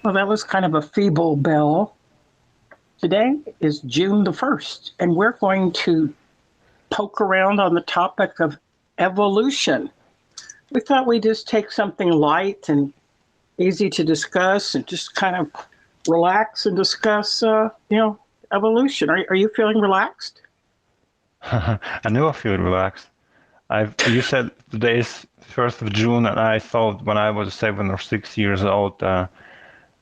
Well, that was kind of a feeble bell. Today is June the 1st, and we're going to poke around on the topic of evolution. We thought we'd just take something light and easy to discuss and just kind of relax and discuss, evolution. Are you feeling relaxed? I know I feel relaxed. You said today is 1st of June, and I thought when I was 7 or 6 years old,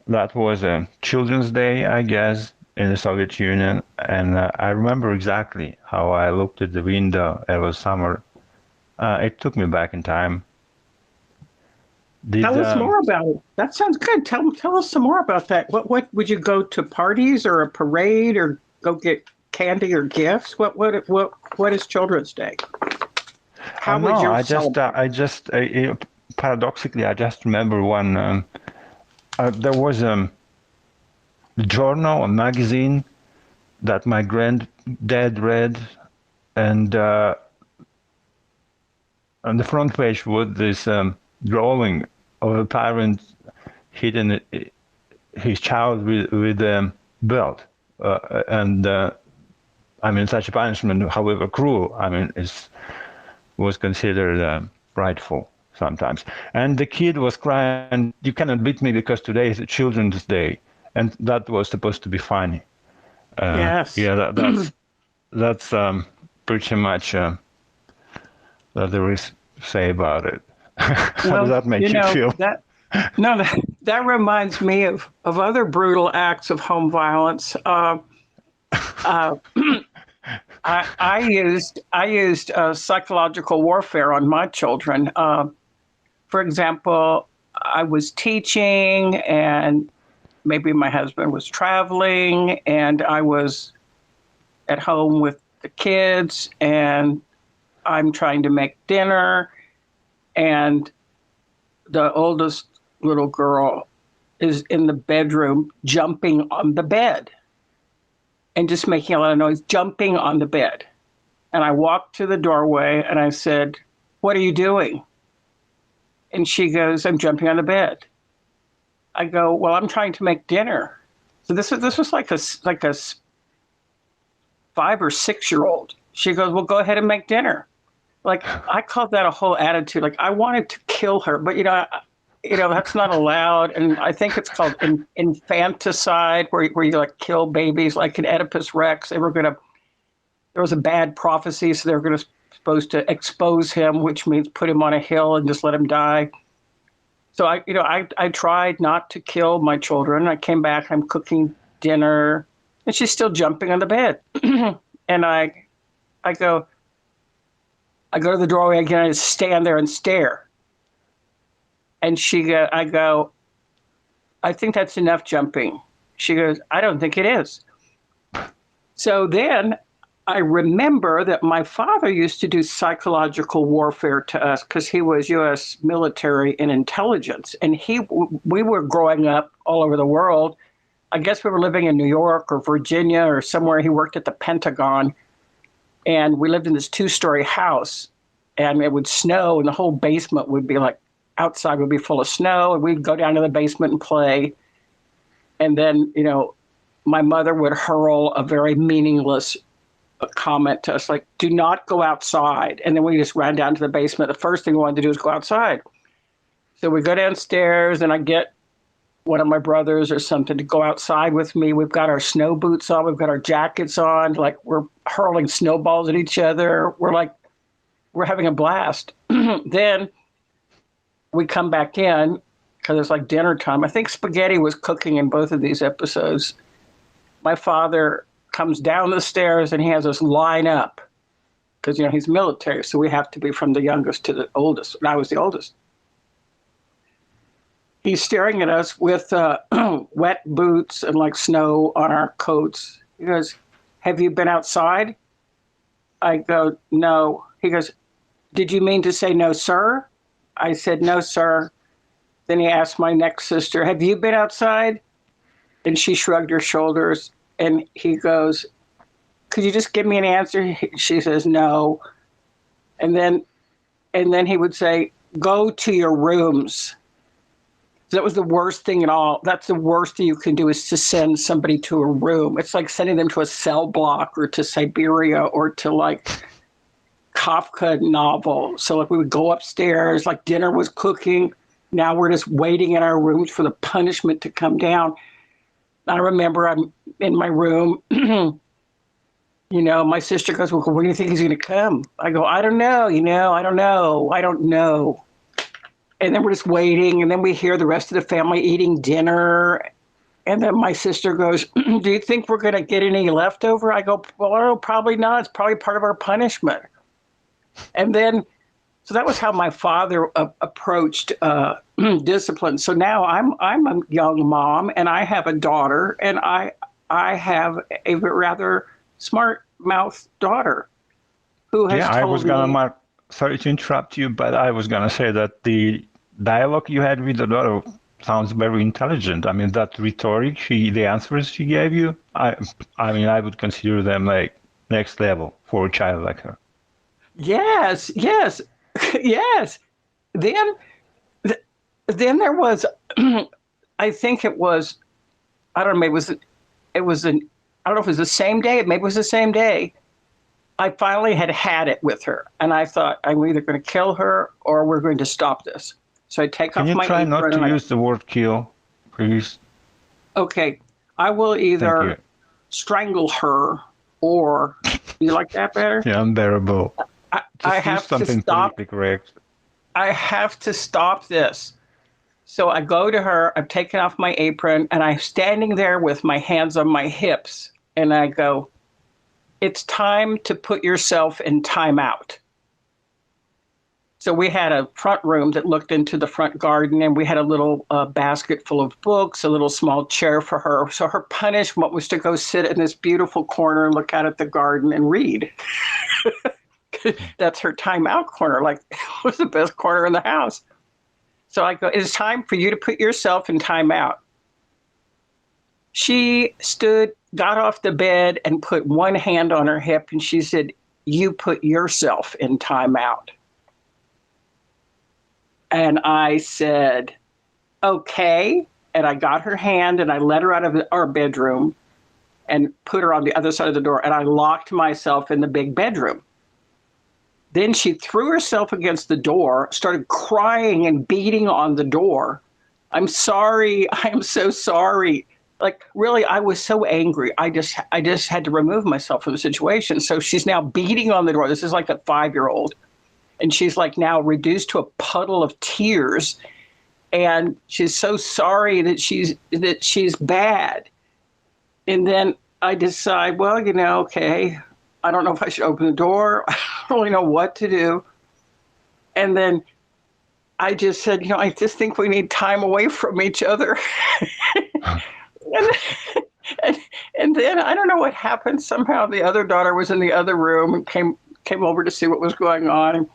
that was a Children's Day, I guess, in the Soviet Union. And I remember exactly how I looked at the window. It was summer. It took me back in time. Tell us more about it. That sounds good. Tell us some more about that. What would you go to parties or a parade or go get candy or gifts? What is Children's Day? How would you celebrate? Paradoxically, I just remember when there was a journal, a magazine that my granddad read, and on the front page was this drawing of a parent hitting his child with a belt, such a punishment, however cruel, was considered rightful sometimes. And the kid was crying, "You cannot beat me because today is a Children's Day," and that was supposed to be funny. Yes. Yeah, that's pretty much that there is to say about it. How does that make you feel? That reminds me of other brutal acts of home violence. I used psychological warfare on my children. For example, I was teaching, and maybe my husband was traveling, and I was at home with the kids, and I'm trying to make dinner, and the oldest little girl is in the bedroom jumping on the bed and just making a lot of noise, jumping on the bed. And I walked to the doorway and I said, "What are you doing?" And she goes, "I'm jumping on the bed." I go, "Well, I'm trying to make dinner." So this was like a 5 or 6 year old. She goes, "Well, go ahead and make dinner." Like, I called that a whole attitude. Like, I wanted to kill her, but that's not allowed. And I think it's called infanticide, where you like kill babies, like in Oedipus Rex. There was a bad prophecy, so they were supposed to expose him, which means put him on a hill and just let him die. So I tried not to kill my children. I came back, I'm cooking dinner, and she's still jumping on the bed. And I go to the doorway again, I just stand there and stare. And I go, "I think that's enough jumping." She goes, "I don't think it is." So then I remember that my father used to do psychological warfare to us because he was U.S. military and intelligence. And we were growing up all over the world. I guess we were living in New York or Virginia or somewhere. He worked at the Pentagon. And we lived in this 2-story house. And it would snow, and the whole basement would be like, outside would be full of snow. And we'd go down to the basement and play. And then, my mother would hurl a very meaningless comment to us, like, "Do not go outside." And then we just ran down to the basement. The first thing we wanted to do was go outside. So we go downstairs, and I get one of my brothers or something to go outside with me. We've got our snow boots on. We've got our jackets on. Like, we're hurling snowballs at each other. We're having a blast. Then we come back in because it's like dinner time. I think spaghetti was cooking in both of these episodes. My father comes down the stairs and he has us line up because, he's military. So we have to be from the youngest to the oldest. And I was the oldest. He's staring at us with wet boots and like snow on our coats. He goes, "Have you been outside?" I go, "No." He goes, "Did you mean to say no, sir?" I said, "No, sir." Then he asked my next sister, "Have you been outside?" And she shrugged her shoulders. And he goes, "Could you just give me an answer?" She says, "No." And then he would say, "Go to your rooms." So that was the worst thing at all. That's the worst thing you can do is to send somebody to a room. It's like sending them to a cell block or to Siberia or to like Kafka novel. So like we would go upstairs, like dinner was cooking. Now we're just waiting in our rooms for the punishment to come down. I remember I'm in my room. My sister goes, well, when do you think he's going to come? I go, I don't know, I don't know. I don't know. And then we're just waiting. And then we hear the rest of the family eating dinner. And then my sister goes, do you think we're going to get any leftover? I go, well, probably not. It's probably part of our punishment. And then, so that was how my father approached discipline. So now I'm a young mom and I have a daughter and I have a rather smart mouth daughter who has I was told gonna me. mark. Sorry to interrupt you, but I was gonna say that the dialogue you had with the daughter sounds very intelligent. I mean, that rhetoric, the answers she gave you, I mean, I would consider them like next level for a child like her. Yes, yes, yes. Then, then there was, I think it was, I don't know, maybe I don't know if it was the same day. Maybe it was the same day. I finally had it with her, and I thought I'm either going to kill her or we're going to stop this. So I take Can off you my try not apron. to use the word kill, please? Okay, I will Thank either you. strangle her or. You like that better? Yeah, unbearable. I Just use have to something stop. politically correct. I have to stop this. So I go to her. I've taken off my apron, and I'm standing there with my hands on my hips, and I go, it's time to put yourself in timeout. So we had a front room that looked into the front garden, and we had a little basket full of books, a little small chair for her. So her punishment was to go sit in this beautiful corner and look out at the garden and read. That's her timeout corner. Like, it was the best corner in the house. So I go, it's time for you to put yourself in timeout. She stood, got off the bed, and put one hand on her hip, and she said, you put yourself in timeout. And I said, okay. And I got her hand and I let her out of our bedroom and put her on the other side of the door. And I locked myself in the big bedroom. Then she threw herself against the door, started crying and beating on the door. I'm sorry. I am so sorry. Like, really, I was so angry. I just had to remove myself from the situation. So she's now beating on the door. This is like a 5-year-old. And she's like now reduced to a puddle of tears. And she's so sorry that she's bad. And then I decide, well, okay, I don't know if I should open the door. I don't really know what to do. And then I just said, I just think we need time away from each other. and then I don't know what happened. Somehow the other daughter was in the other room and came over to see what was going on. And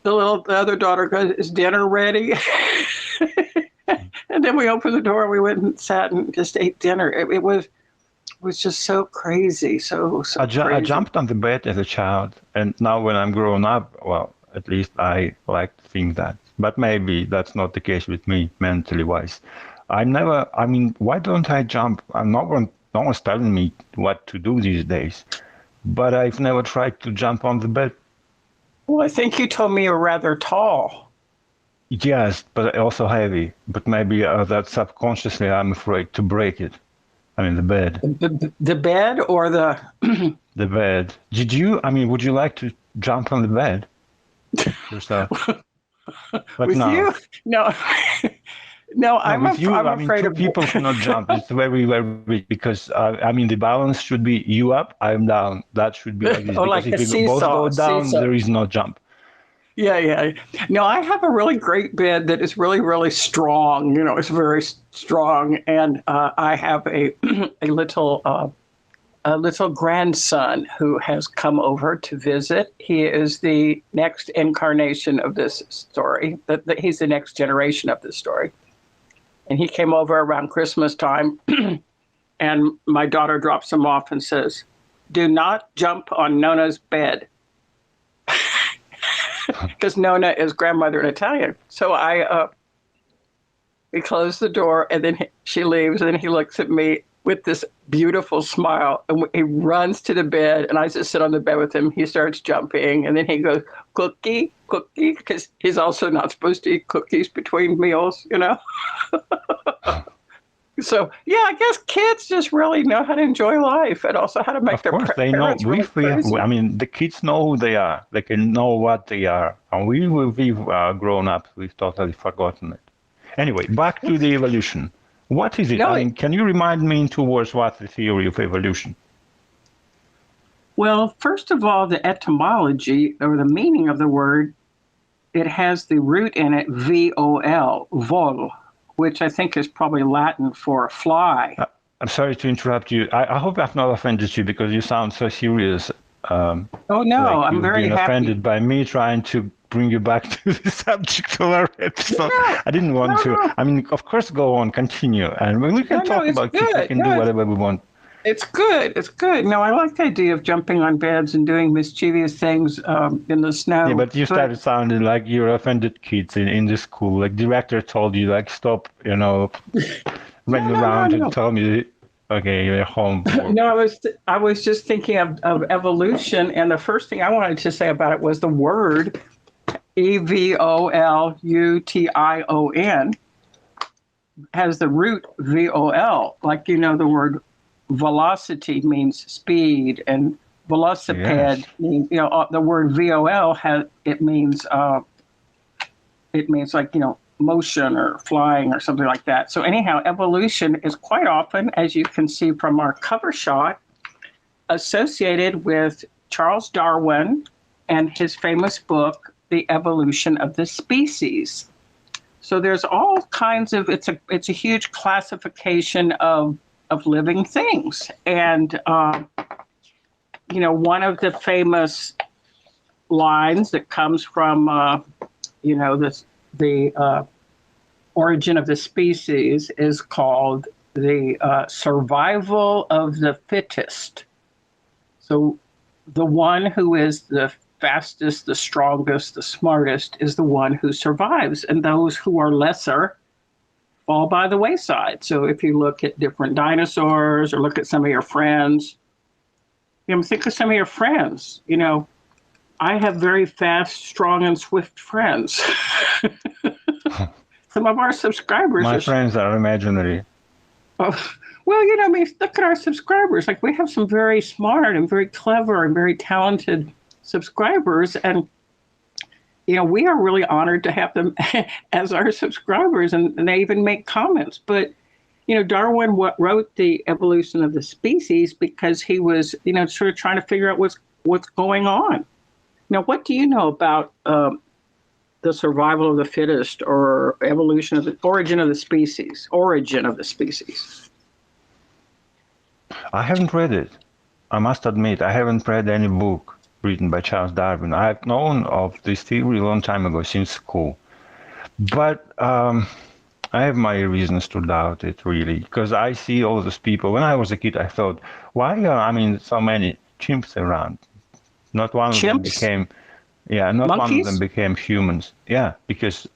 the other daughter goes, is dinner ready? And then we opened the door, we went and sat and just ate dinner. It was just so crazy, so crazy. I jumped on the bed as a child, and now when I'm grown up, well, at least I like to think that. But maybe that's not the case with me, mentally wise. I mean, why don't I jump? No one's telling me what to do these days, but I've never tried to jump on the bed. Well, I think you told me you're rather tall. Yes, but also heavy. But maybe that subconsciously I'm afraid to break it. I mean, the bed. The bed or the... The bed. Would you like to jump on the bed yourself? But with no. you? No. No, I'm afraid two of... people cannot jump. It's very, very weak because, the balance should be you up, I'm down. That should be like this. Oh, because like if a we both go down, seesaw. there is no jump. Yeah. No, I have a really great bed that is really, really strong. It's very strong. And I have a little grandson who has come over to visit. He is the next incarnation of this story. He's the next generation of this story. And he came over around Christmas time, and my daughter drops him off and says, do not jump on Nona's bed. Because Nona is grandmother in Italian. So We close the door, and then she leaves, and he looks at me with this beautiful smile, and he runs to the bed, and I just sit on the bed with him. He starts jumping, and then he goes, "Cookie, cookie," because he's also not supposed to eat cookies between meals, you know? So, yeah, I guess kids just really know how to enjoy life and also how to make Of their course, they know. parents really crazy. I mean, the kids know who they are. They can know what they are. And we've grown up. We've totally forgotten it. Anyway, back to the evolution. What is it? No, I mean, can you remind me in 2 words what's the theory of evolution? well, first of all, the etymology or the meaning of the word, it has the root in it, vol, vol, which I think is probably Latin for fly. I'm sorry to interrupt you. I hope I've not offended you because you sound so serious. Oh, no, Like I'm you've very been happy. offended by me trying to bring you back to the subject of our episode. No, I didn't want no, to. no, I mean, of course, go on, continue, and we can no, no, talk it's about kids. We good. can do No, whatever we want. it's good. It's good. No, I like the idea of jumping on beds and doing mischievous things in the snow. Yeah, but you started sounding like you're offended kids in the school. Like director told you, like stop, no, running no, no, around and no. told me, okay, you're home. No, I was just thinking of evolution, and the first thing I wanted to say about it was the word evolution has the root vol. Like the word velocity means speed, and velocipede Yes. means the word vol has it means like motion or flying or something like that. So anyhow, evolution is quite often, as you can see from our cover shot, associated with Charles Darwin and his famous book, The Evolution of the Species. So there's all kinds of it's a huge classification of living things, and one of the famous lines that comes from the origin of the species is called the survival of the fittest. So the one who is the fastest, the strongest, the smartest is the one who survives, and those who are lesser fall by the wayside. So if you look at different dinosaurs or look at some of your friends, think of some of your friends. I have very fast, strong, and swift friends. Some of our subscribers My are. friends are imaginary. Oh, well, look at our subscribers. Like we have some very smart and very clever and very talented subscribers, and we are really honored to have them as our subscribers, and they even make comments. But Darwin wrote The Evolution of the Species because he was sort of trying to figure out what's going on. Now, what do you know about the survival of the fittest or evolution of the origin of the species? I haven't read it. I must admit, I haven't read any book written by Charles Darwin. I've known of this theory a long time ago, since school. But I have my reasons to doubt it, really, because I see all those people. When I was a kid, I thought, why are, so many chimps around? Not one of them became, not Monkeys? one of them became humans. Yeah, because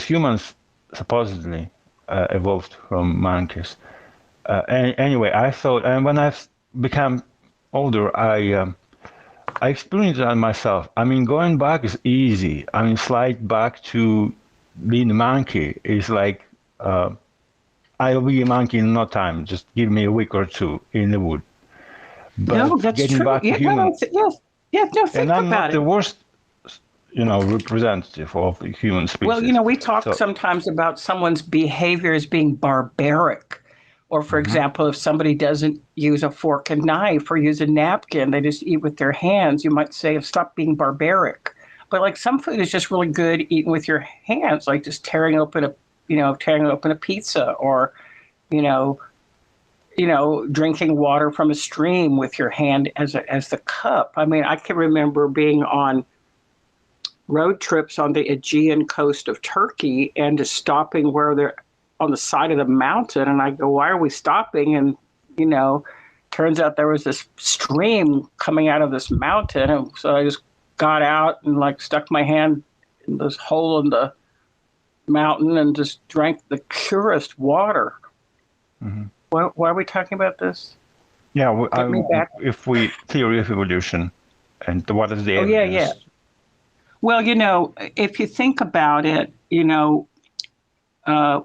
humans supposedly evolved from monkeys. Anyway, I thought, and when I've become older, I experienced that myself. Going back is easy. Slide back to being a monkey is like, I'll be a monkey in no time. Just give me a week or two in the wood. But no, that's getting true. back to human, Think and I'm about not it. the worst, representative of the human species. Well, we talk sometimes about someone's behavior as being barbaric. Or, for example, if somebody doesn't use a fork and knife or use a napkin, they just eat with their hands, you might say, stop being barbaric. But like some food is just really good eaten with your hands, like just tearing open a pizza, or, drinking water from a stream with your hand as the cup. I can remember being on road trips on the Aegean coast of Turkey and just stopping where they're on the side of the mountain, and I go, why are we stopping? And turns out there was this stream coming out of this mountain, and so I just got out and like stuck my hand in this hole in the mountain and just drank the purest water. Mm-hmm. Why are we talking about this? Yeah, Get me back. if we theory of evolution, and what is the Oh, evidence? yeah. Well, if you think about it, the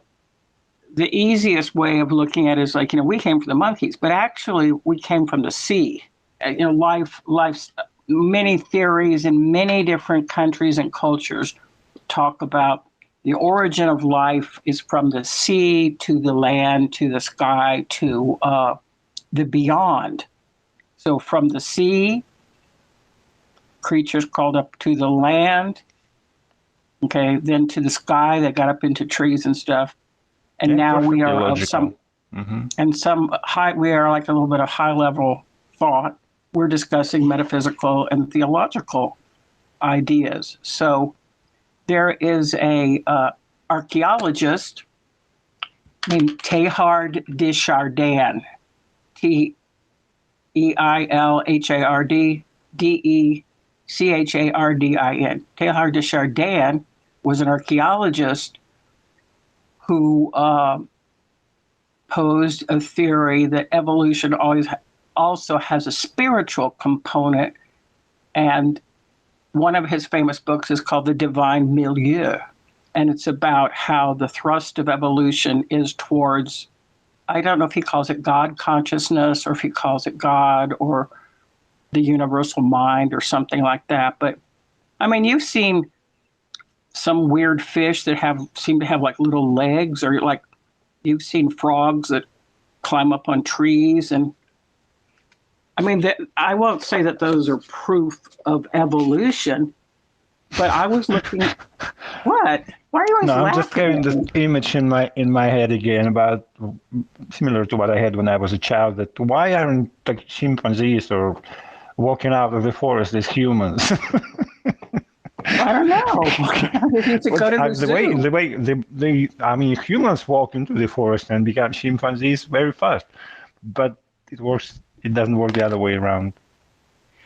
easiest way of looking at it is like, we came from the monkeys, but actually we came from the sea. Life's many theories in many different countries and cultures talk about the origin of life is from the sea to the land to the sky to the beyond. So from the sea, creatures crawled up to the land, okay, then to the sky, they got up into trees and stuff. And Yeah, now we perfectly are of logical. some, Mm-hmm. and some high, we are like a little bit of high level thought. We're discussing metaphysical and theological ideas. So there is a archaeologist named Teilhard de Chardin, Teilhard Decharardin. Teilhard de Chardin was an archaeologist who posed a theory that evolution always also has a spiritual component. And one of his famous books is called The Divine Milieu. And it's about how the thrust of evolution is towards, I don't know if he calls it God consciousness or if he calls it God or the universal mind or something like that. But I mean, you've seen some weird fish that seem to have like little legs, or like you've seen frogs that climb up on trees. And I mean, I won't say that those are proof of evolution, but I was looking. What? Why are you always laughing? I'm just getting this image in my head again about similar to what I had when I was a child. That why aren't like chimpanzees or walking out of the forest as humans? I don't know. They need to go to the zoo. The way I mean, humans walk into the forest and become chimpanzees very fast, but it doesn't work the other way around.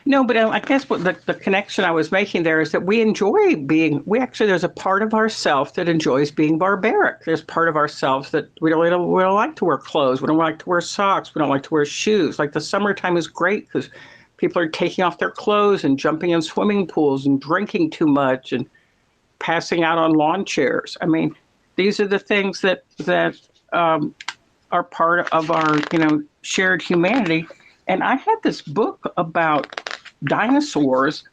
No, but I guess what the connection I was making there is that we enjoy there's a part of ourselves that enjoys being barbaric. There's part of ourselves that we don't like to wear clothes. We don't like to wear socks. We don't like to wear shoes. Like the summertime is great because people are taking off their clothes and jumping in swimming pools and drinking too much and passing out on lawn chairs. I mean, these are the things that are part of our, shared humanity. And I had this book about dinosaurs,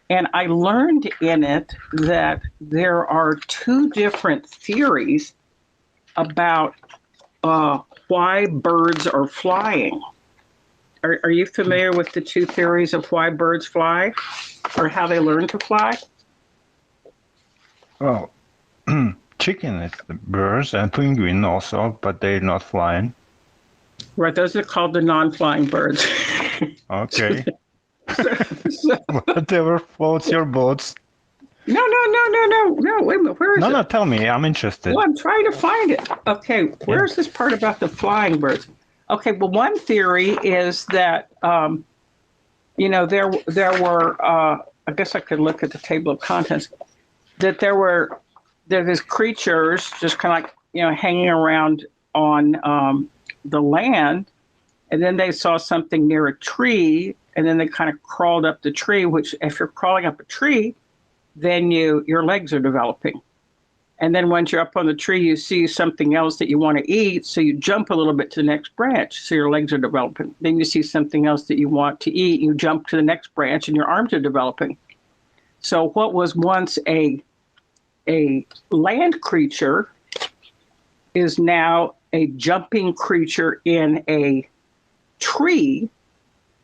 and I learned in it that there are two different theories about why birds are flying. Are you familiar with the two theories of why birds fly or how they learn to fly? Well, chicken is the birds and penguin also, but they're not flying. Right, those are called the non-flying birds. Okay. Whatever floats your boats. No, wait a minute, where is it? No, tell me, I'm interested. Well, I'm trying to find it. Okay, where's this part about the flying birds? Okay, well, one theory is that, there were, I guess I could look at the table of contents, that there's creatures just kind of like, hanging around on the land, and then they saw something near a tree, and then they kind of crawled up the tree, which if you're crawling up a tree, then your legs are developing. And then once you're up on the tree, you see something else that you want to eat. So you jump a little bit to the next branch. So your legs are developing. Then you see something else that you want to eat. You jump to the next branch and your arms are developing. So what was once a land creature is now a jumping creature in a tree.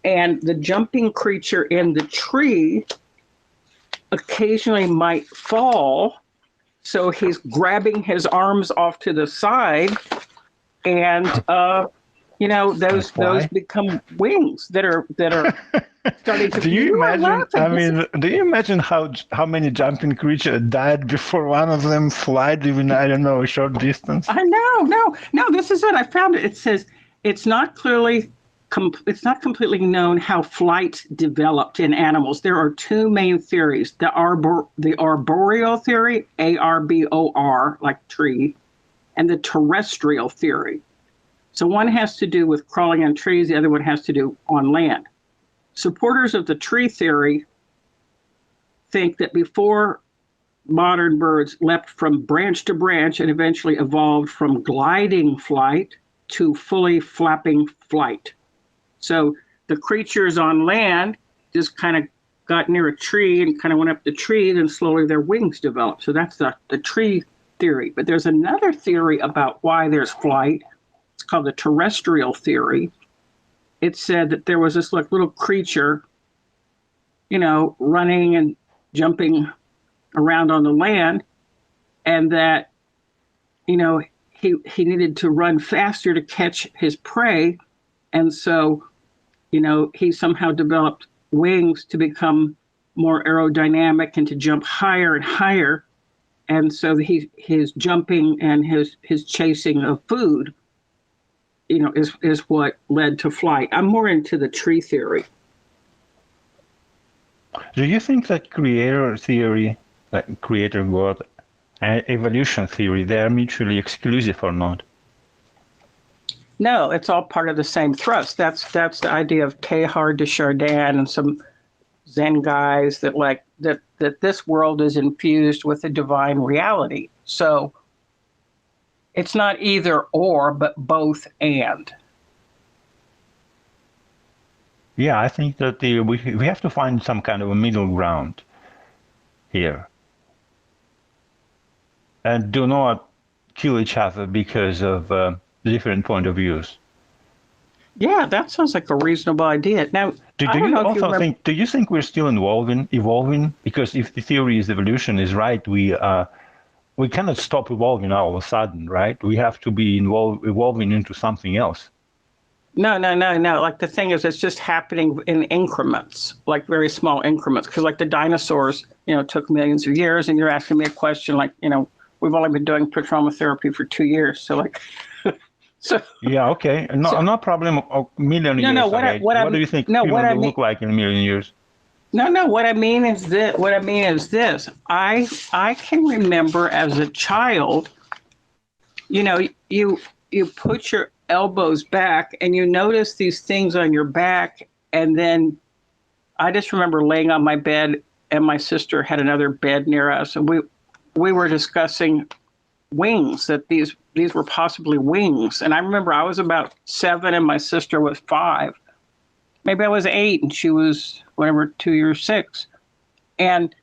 And the jumping creature in the tree occasionally might fall. So he's grabbing his arms off to the side, and those become wings that are starting to. Do you imagine? Do you imagine how many jumping creatures died before one of them flied even a short distance? I know, no, this is it. I found it. It says it's not clearly it's not completely known how flight developed in animals. There are two main theories: the arboreal theory, ARBOR, like tree, and the terrestrial theory. So one has to do with crawling on trees, the other one has to do on land. Supporters of the tree theory think that before modern birds leapt from branch to branch and eventually evolved from gliding flight to fully flapping flight. So the creatures on land just kind of got near a tree and kind of went up the tree, then slowly their wings developed. So that's the tree theory. But there's another theory about why there's flight. It's called the terrestrial theory. It said that there was this little creature, running and jumping around on the land, and that, he needed to run faster to catch his prey. And so, he somehow developed wings to become more aerodynamic and to jump higher and higher. And so his jumping and his chasing of food, is what led to flight. I'm more into the tree theory. Do you think that creator theory, like creator God, and evolution theory, they are mutually exclusive or not? No, it's all part of the same thrust. That's the idea of Teilhard de Chardin and some Zen guys that this world is infused with a divine reality. So it's not either or, but both and. Yeah, I think that we have to find some kind of a middle ground here. And do not kill each other because of different point of views. Yeah, that sounds like a reasonable idea. Now, do you think we're still evolving? Because if the theory is evolution is right, we cannot stop evolving all of a sudden, right? We have to be evolving into something else. No. Like the thing is, it's just happening in increments, like very small increments. Because like the dinosaurs, took millions of years, and you're asking me a question like, we've only been doing trauma therapy for 2 years. So like, Yeah, okay. No problem. A million years. What do you think humans will look like in a million years? No. What I mean is this. I can remember as a child, you put your elbows back and you notice these things on your back, and then I just remember laying on my bed, and my sister had another bed near us, and we were discussing wings, that these were possibly wings. And I remember I was about 7 and my sister was 5. Maybe I was 8 and she was 2 years 6. And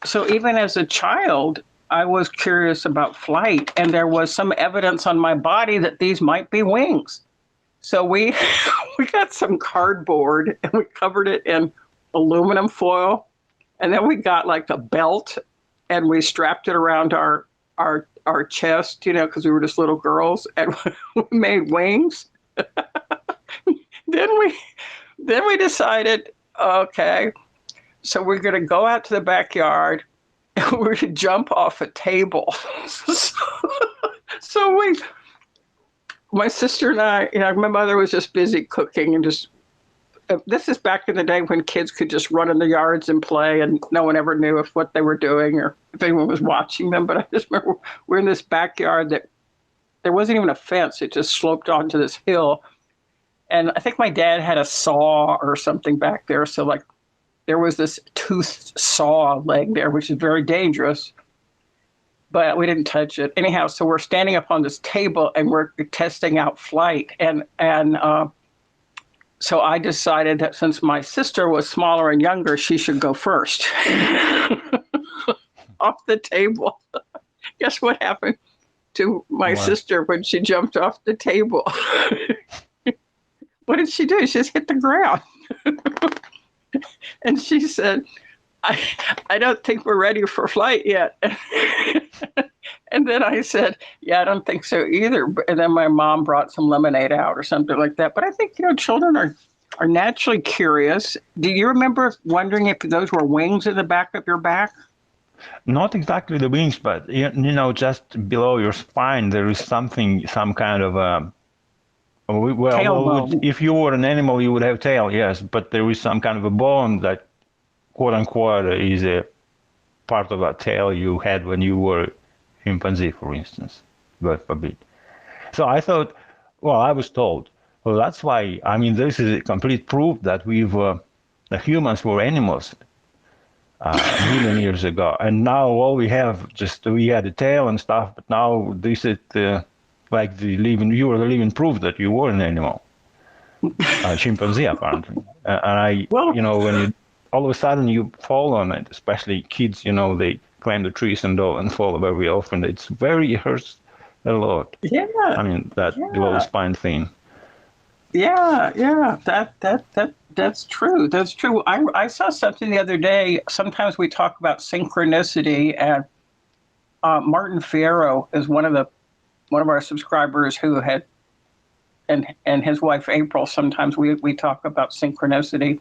so even as a child, I was curious about flight, and there was some evidence on my body that these might be wings. So we got some cardboard and we covered it in aluminum foil, and then we got like a belt and we strapped it around our chest, because we were just little girls, and we made wings. Then we decided, okay, so we're going to go out to the backyard and we're going to jump off a table. So my sister and I, my mother was just busy cooking, and this is back in the day when kids could just run in the yards and play, and no one ever knew if what they were doing or if anyone was watching them. But I just remember we're in this backyard that there wasn't even a fence. It just sloped onto this hill. And I think my dad had a saw or something back there. So like there was this toothed saw leg there, which is very dangerous. But we didn't touch it. Anyhow, so we're standing up on this table and we're testing out flight. And so I decided that since my sister was smaller and younger, she should go first. Off the table. Guess what happened to my sister when she jumped off the table? What did she do? She just hit the ground. And she said, I don't think we're ready for flight yet. And then I said, yeah, I don't think so either. And then my mom brought some lemonade out or something like that. But I think, children are naturally curious. Do you remember wondering if those were wings in the back of your back? Not exactly the wings, but, just below your spine, there is some kind of Tailbone. if you were an animal, you would have tail, yes, but there is some kind of a bone that, quote unquote, is a part of that tail you had when you were chimpanzee, for instance, God forbid. So I thought, well, I was told, well, that's why, I mean, this is a complete proof that the humans were animals a million years ago. And now all we have, we had a tail and stuff, but now this is like you were the living proof that you were an animal, chimpanzee, apparently. And Well, when all of a sudden you fall on it, especially kids, they climb the trees and fall very often. It hurts a lot. yeah, I mean, that little yeah, spine thing. yeah. That's true. That's true. I saw something the other day. Sometimes we talk about synchronicity, and Martin Fierro is one of our subscribers who had, and his wife April. Sometimes we talk about synchronicity,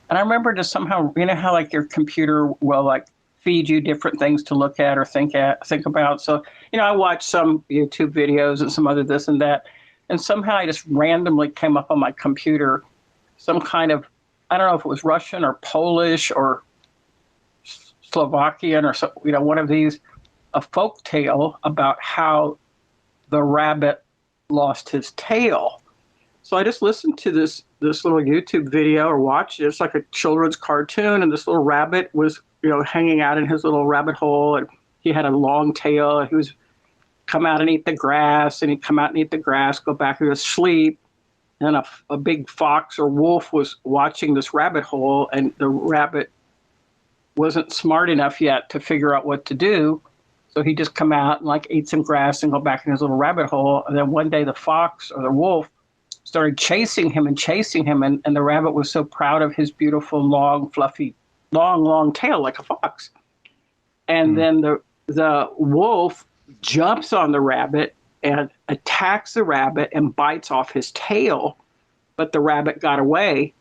and I remember just somehow, how like your computer will like feed you different things to look at or think about. So I watched some YouTube videos and some other this and that, and somehow I just randomly came up on my computer some kind of, I don't know if it was Russian or Polish or Slovakian or so, one of these, a folk tale about how the rabbit lost his tail. So I just listened to this little YouTube video or watched it. It's like a children's cartoon, and this little rabbit was hanging out in his little rabbit hole, and he had a long tail. He was come out and eat the grass, and he'd come out and eat the grass, go back to sleep. And a big fox or wolf was watching this rabbit hole, and the rabbit wasn't smart enough yet to figure out what to do. So he'd just come out and like eat some grass and go back in his little rabbit hole. And then one day the fox or the wolf started chasing him. And the rabbit was so proud of his beautiful, long, fluffy, long tail like a fox. And then the wolf jumps on the rabbit and attacks the rabbit and bites off his tail. But the rabbit got away.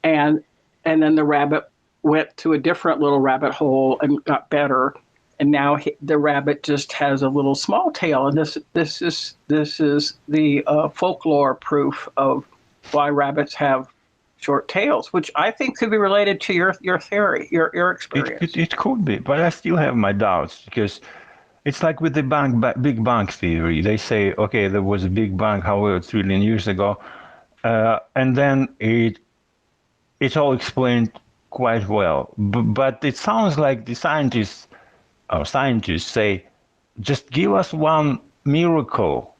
And then the rabbit went to a different little rabbit hole and got better. And now the rabbit just has a little small tail. And this is the folklore proof of why rabbits have short tails, which I think could be related to your theory, your experience. It could be, but I still have my doubts because it's like with the Big Bang theory. They say, okay, there was a Big Bang, however, 3 trillion years ago, and then it's all explained quite well. But it sounds like the scientists say, just give us one miracle,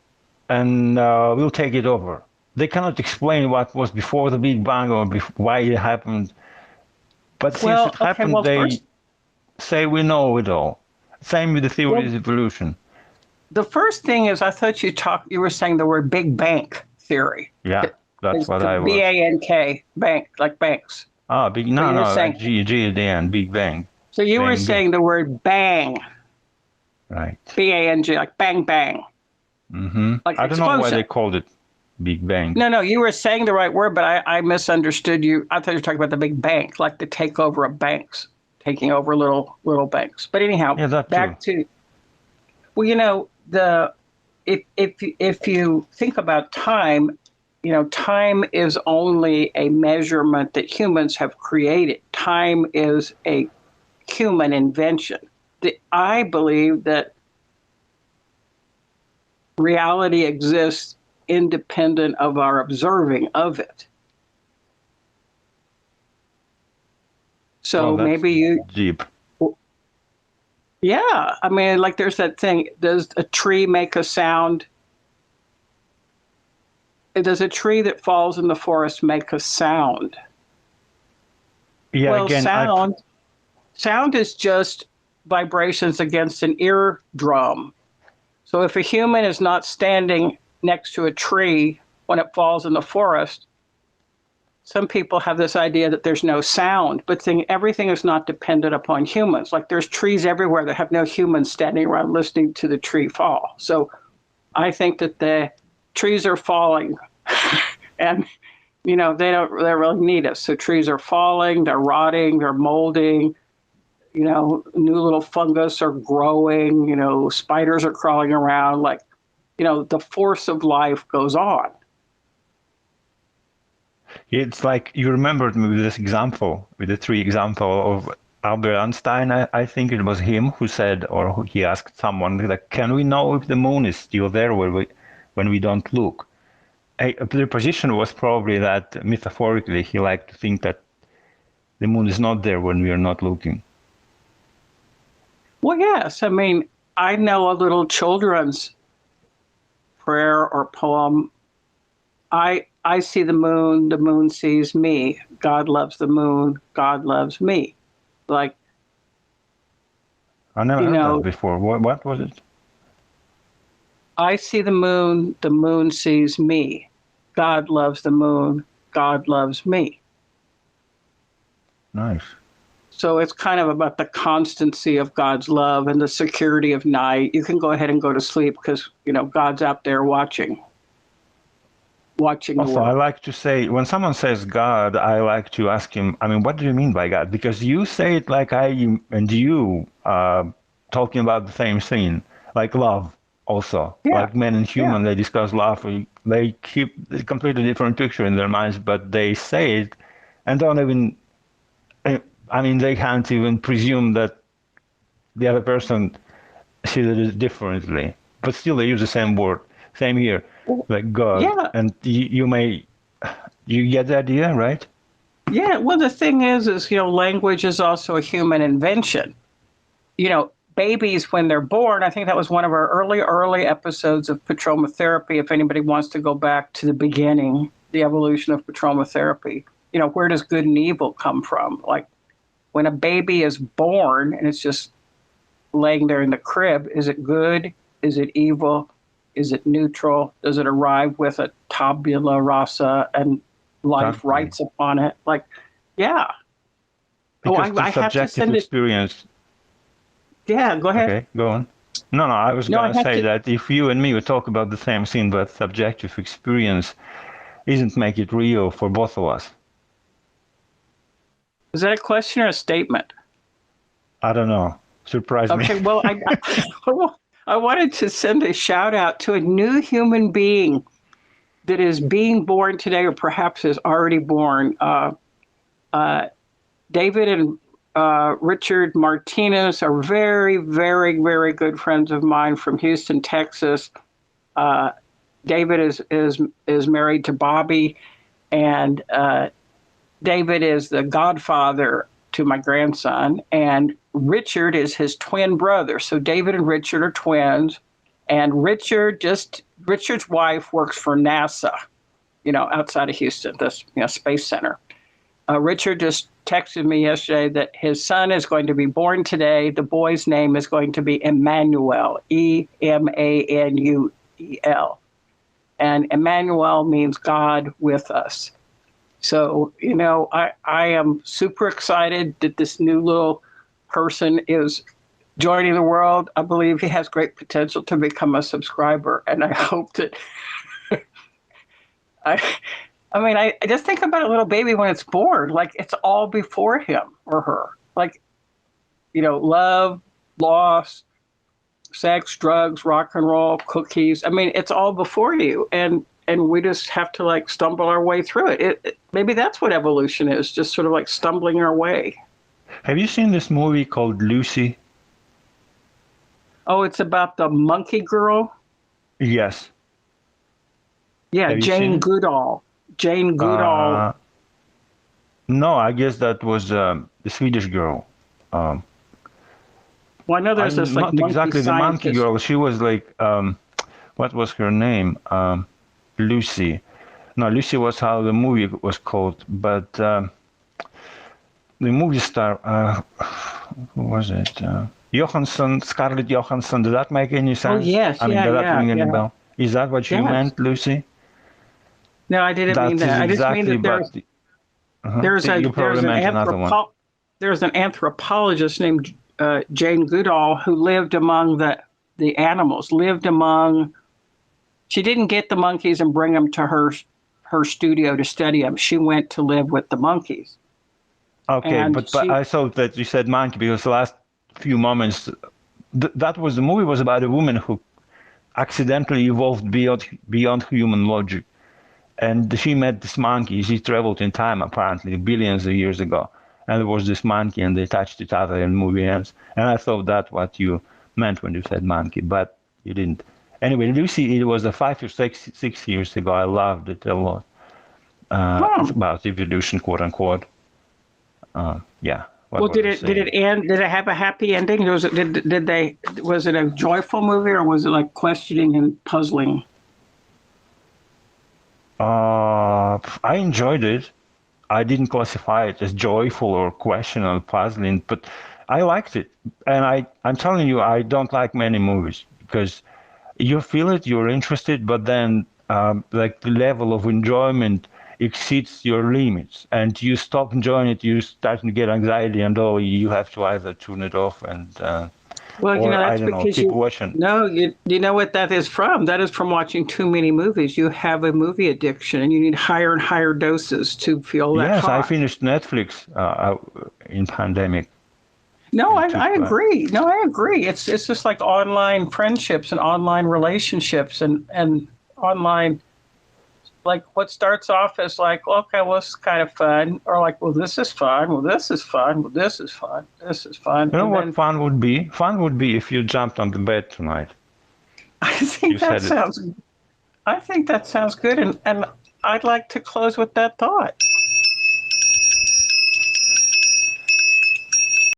and we'll take it over. They cannot explain what was before the Big Bang or why it happened. But since it happened, they say we know it all. Same with the theory of evolution. The first thing is, I thought you were saying the word Big Bank theory. Yeah, that's what I was. BANK, bank, like banks. Ah, big. No, like G at the end, Big Bang. So you were saying the word bang. Right. BANG, like bang bang. Mm-hmm. Like I don't know why they called it Big Bang. No, you were saying the right word, but I misunderstood you. I thought you were talking about the big bank, like the takeover of banks, taking over little banks. But anyhow, back to, well, if you think about time, time is only a measurement that humans have created. Time is a human invention. I believe that reality exists independent of our observing of it. So maybe deep. Yeah, I mean, like there's that thing, does a tree make a sound? Does a tree that falls in the forest make a sound? Yeah, well, again, sound is just vibrations against an eardrum. So if a human is not standing next to a tree when it falls in the forest, some people have this idea that there's no sound, but everything is not dependent upon humans. Like there's trees everywhere that have no humans standing around listening to the tree fall. So I think that the trees are falling and, they don't really need us. So trees are falling, they're rotting, they're molding, new little fungus are growing, spiders are crawling around. Like the force of life goes on. It's like you remembered me with this example, with the three example of Albert Einstein. I think it was him who said, or he asked someone, like, can we know if the moon is still there when we don't look? The position was probably that metaphorically he liked to think that the moon is not there when we are not looking. Well, yes. I mean, I know a little children's prayer or poem. I see the moon sees me. God loves the moon, God loves me. Like, I never heard that before. What was it? I see the moon sees me. God loves the moon, God loves me. Nice. So it's kind of about the constancy of God's love and the security of night. You can go ahead and go to sleep because, God's out there watching the Also, world. I like to say, when someone says God, I like to ask him, I mean, what do you mean by God? Because you say it like I and you talking about the same thing, like love also. Yeah. Like men and human, Yeah. they discuss love. They keep a completely different picture in their minds, but they say it and don't even, I mean, they can't even presume that the other person sees it differently. But still, they use the same word. Same here, like God. Yeah. And you get the idea, right? Yeah. Well, the thing is, language is also a human invention. Babies, when they're born, I think that was one of our early episodes of Petroma therapy. If anybody wants to go back to the beginning, the evolution of Petroma therapy, where does good and evil come from? Like when a baby is born and it's just laying there in the crib, is it good? Is it evil? Is it neutral? Does it arrive with a tabula rasa and life Exactly. writes upon it? Like, yeah. Because I have to subjective send it. experience. Yeah, go ahead. Okay, go on. No, I was No, I gonna have say to. that if you and me would talk about the same thing, but subjective experience isn't make it real for both of us. Is that a question or a statement? I don't know. Surprise me. Okay, well, I wanted to send a shout out to a new human being that is being born today, or perhaps is already born. David and Richard Martinez are very, very, very good friends of mine from Houston, Texas. David is married to Bobby, and David is the godfather to my grandson, and Richard is his twin brother. So David and Richard are twins, and Richard's wife works for NASA, outside of Houston, this space center. Richard just texted me yesterday that his son is going to be born today. The boy's name is going to be Emmanuel, Emanuel. And Emmanuel means God with us. So, I am super excited that this new little person is joining the world. I believe he has great potential to become a subscriber. And I hope that I just think about a little baby when it's born, like it's all before him or her. Like, love, loss, sex, drugs, rock and roll, cookies. I mean, it's all before you. And we just have to like stumble our way through it. Maybe that's what evolution is, just sort of like stumbling our way. Have you seen this movie called Lucy? Oh, it's about the monkey girl? Yes. Yeah, Have you seen Jane it? Goodall. Jane Goodall. No, I guess that was the Swedish girl. Well, I know there's this like not monkey exactly the monkey scientist. girl. She was like, what was her name? Lucy. No, Lucy was how the movie was called, but the movie star, who was it? Johansson, Scarlett Johansson. Does that make any sense? Oh, yes. I mean, Yeah, does that ring any yeah. bell? Is that what you Yes. meant, Lucy? No, I didn't mean That is that. I just mean exactly, that there's you probably meant another one. there's an anthropologist named Jane Goodall who lived among the animals. She didn't get the monkeys and bring them to her studio to study them. She went to live with the monkeys. Okay, And but she- I thought that you said monkey because the last few moments, that was the movie was about a woman who accidentally evolved beyond human logic. And she met this monkey. She traveled in time, apparently, billions of years ago. And there was this monkey, and they touched each other, and the movie ends. And I thought that's what you meant when you said monkey, but you didn't. Anyway, Lucy, it was 5 or 6 years ago. I loved it a lot. It's about evolution, quote unquote. Yeah. Well, did it end? Did it have a happy ending? Was it a joyful movie, or was it like questioning and puzzling? I enjoyed it. I didn't classify it as joyful or questionable, puzzling, but I liked it. And I'm telling you, I don't like many movies because you feel it, you're interested, but then like the level of enjoyment exceeds your limits, and you stop enjoying it. You start to get anxiety, and you have to either tune it off and well, or that's I don't know, because keep watching. No, you know what that is from? That is from watching too many movies. You have a movie addiction, and you need higher and higher doses to feel that Yes, I hot. finished Netflix in pandemic. No, It I took, agree. No, I agree. It's just like online friendships and online relationships and online, like what starts off as like, okay, well, this is kind of fun, or like, well, this is fun. Well, this is fun. Well, this is fun. This is fun. You know And what then fun would be? Fun would be if you jumped on the bed tonight. I You think said it. I think that sounds good. And I'd like to close with that thought.